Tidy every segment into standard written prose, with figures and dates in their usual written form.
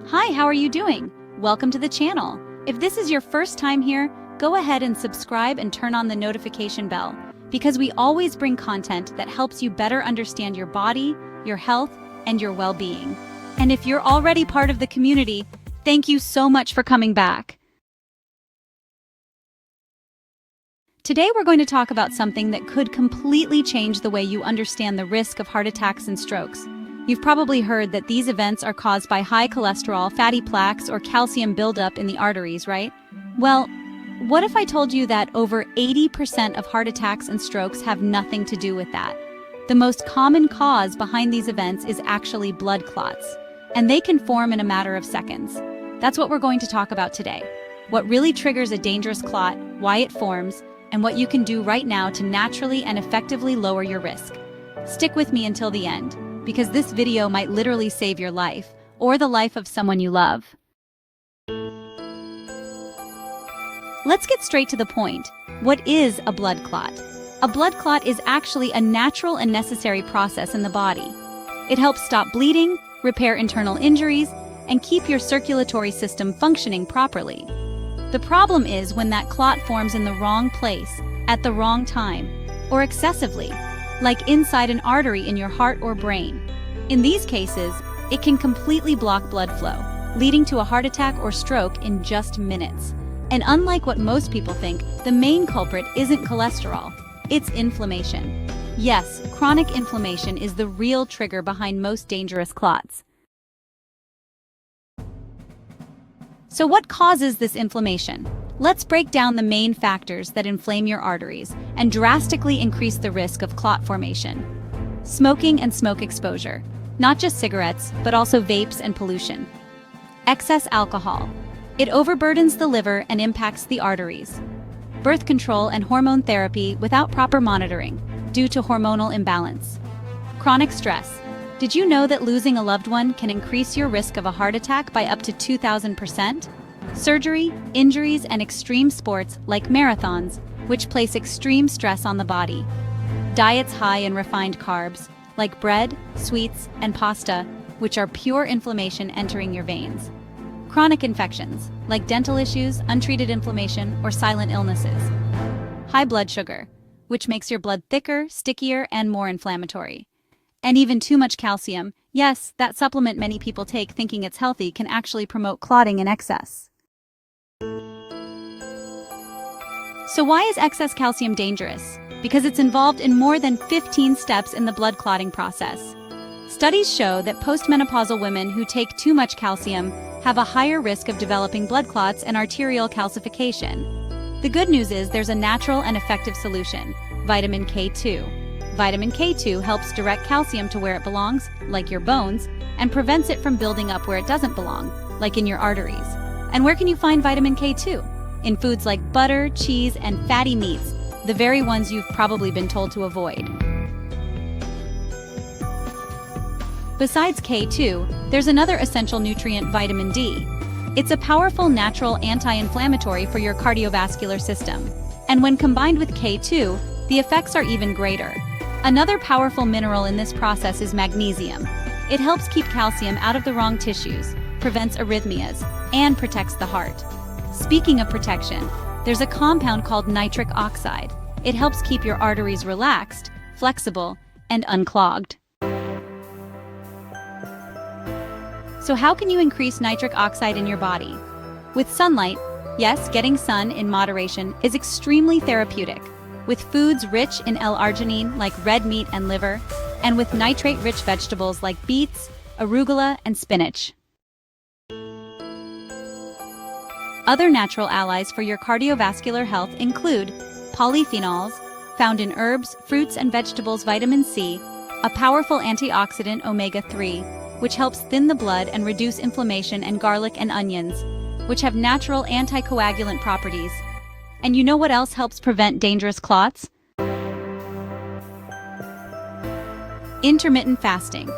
Hi, how are you doing? Welcome to the channel. If this is your first time here, go ahead and subscribe and turn on the notification bell, because we always bring content that helps you better understand your body, your health, and your well-being. And if you're already part of the community, thank you so much for coming back. Today we're going to talk about something that could completely change the way you understand the risk of heart attacks and strokes. You've probably heard that these events are caused by high cholesterol, fatty plaques, or calcium buildup in the arteries, right? Well, what if I told you that over 80% of heart attacks and strokes have nothing to do with that? The most common cause behind these events is actually blood clots, and they can form in a matter of seconds. That's what we're going to talk about today. What really triggers a dangerous clot, why it forms, and what you can do right now to naturally and effectively lower your risk. Stick with me until the end, because this video might literally save your life, or the life of someone you love. Let's get straight to the point. What is a blood clot? A blood clot is actually a natural and necessary process in the body. It helps stop bleeding, repair internal injuries, and keep your circulatory system functioning properly. The problem is when that clot forms in the wrong place, at the wrong time, or excessively, like inside an artery in your heart or brain. In these cases, it can completely block blood flow, leading to a heart attack or stroke in just minutes. And unlike what most people think, the main culprit isn't cholesterol, it's inflammation. Yes, chronic inflammation is the real trigger behind most dangerous clots. So what causes this inflammation? Let's break down the main factors that inflame your arteries and drastically increase the risk of clot formation. Smoking and smoke exposure, not just cigarettes, but also vapes and pollution. Excess alcohol. It overburdens the liver and impacts the arteries. Birth control and hormone therapy without proper monitoring, due to hormonal imbalance. Chronic stress. Did you know that losing a loved one can increase your risk of a heart attack by up to 2,000%? Surgery, injuries, and extreme sports like marathons, which place extreme stress on the body. Diets high in refined carbs, like bread, sweets, and pasta, which are pure inflammation entering your veins. Chronic infections, like dental issues, untreated inflammation, or silent illnesses. High blood sugar, which makes your blood thicker, stickier, and more inflammatory. And even too much calcium, yes, that supplement many people take thinking it's healthy, can actually promote clotting in excess. So why is excess calcium dangerous? Because it's involved in more than 15 steps in the blood clotting process. Studies show that postmenopausal women who take too much calcium have a higher risk of developing blood clots and arterial calcification. The good news is there's a natural and effective solution: vitamin K2. Vitamin K2 helps direct calcium to where it belongs, like your bones, and prevents it from building up where it doesn't belong, like in your arteries. And where can you find vitamin K2? In foods like butter, cheese, and fatty meats, the very ones you've probably been told to avoid. Besides K2, there's another essential nutrient, vitamin D. It's a powerful natural anti-inflammatory for your cardiovascular system. And when combined with K2, the effects are even greater. Another powerful mineral in this process is magnesium. It helps keep calcium out of the wrong tissues, prevents arrhythmias, and protects the heart. Speaking of protection, there's a compound called nitric oxide. It helps keep your arteries relaxed, flexible, and unclogged. So how can you increase nitric oxide in your body? With sunlight, yes, getting sun in moderation is extremely therapeutic. With foods rich in L-arginine like red meat and liver, and with nitrate-rich vegetables like beets, arugula, and spinach. Other natural allies for your cardiovascular health include polyphenols, found in herbs, fruits, and vegetables, vitamin C, a powerful antioxidant omega-3, which helps thin the blood and reduce inflammation, and garlic and onions, which have natural anticoagulant properties. And you know what else helps prevent dangerous clots? Intermittent fasting.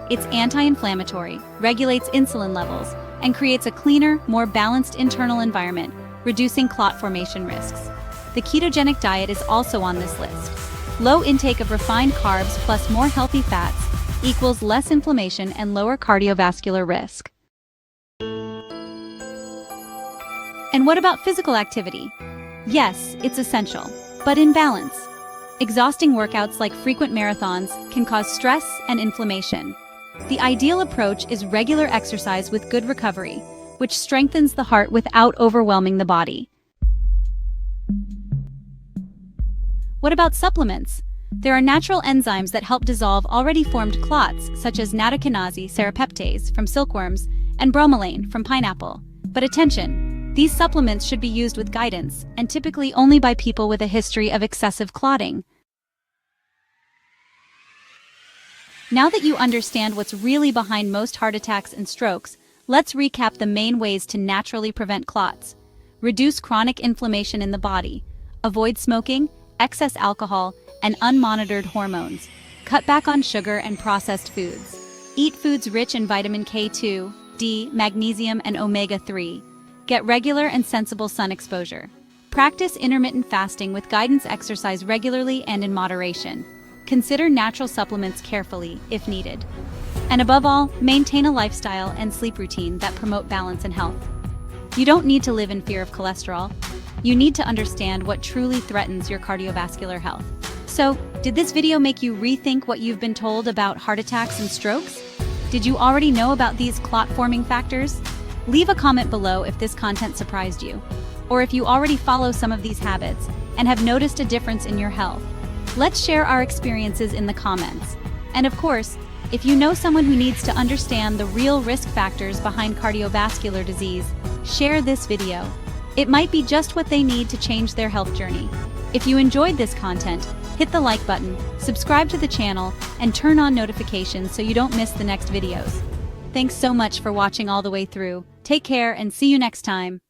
It's anti-inflammatory, regulates insulin levels, and creates a cleaner, more balanced internal environment, reducing clot formation risks. The ketogenic diet is also on this list. Low intake of refined carbs plus more healthy fats equals less inflammation and lower cardiovascular risk. And what about physical activity? Yes, it's essential, but in balance. Exhausting workouts like frequent marathons can cause stress and inflammation. The ideal approach is regular exercise with good recovery, which strengthens the heart without overwhelming the body. What about supplements? There are natural enzymes that help dissolve already formed clots, such as nattokinase serrapeptase from silkworms and bromelain from pineapple. But attention, these supplements should be used with guidance and typically only by people with a history of excessive clotting. Now that you understand what's really behind most heart attacks and strokes, let's recap the main ways to naturally prevent clots. Reduce chronic inflammation in the body. Avoid smoking, excess alcohol, and unmonitored hormones. Cut back on sugar and processed foods. Eat foods rich in vitamin K2, D, magnesium, and omega-3. Get regular and sensible sun exposure. Practice intermittent fasting with guidance, exercise regularly and in moderation. Consider natural supplements carefully if needed. And above all, maintain a lifestyle and sleep routine that promote balance and health. You don't need to live in fear of cholesterol. You need to understand what truly threatens your cardiovascular health. So, did this video make you rethink what you've been told about heart attacks and strokes? Did you already know about these clot-forming factors? Leave a comment below if this content surprised you, or if you already follow some of these habits and have noticed a difference in your health. Let's share our experiences in the comments. And of course, if you know someone who needs to understand the real risk factors behind cardiovascular disease, share this video. It might be just what they need to change their health journey. If you enjoyed this content, hit the like button, subscribe to the channel, and turn on notifications so you don't miss the next videos. Thanks so much for watching all the way through. Take care and see you next time.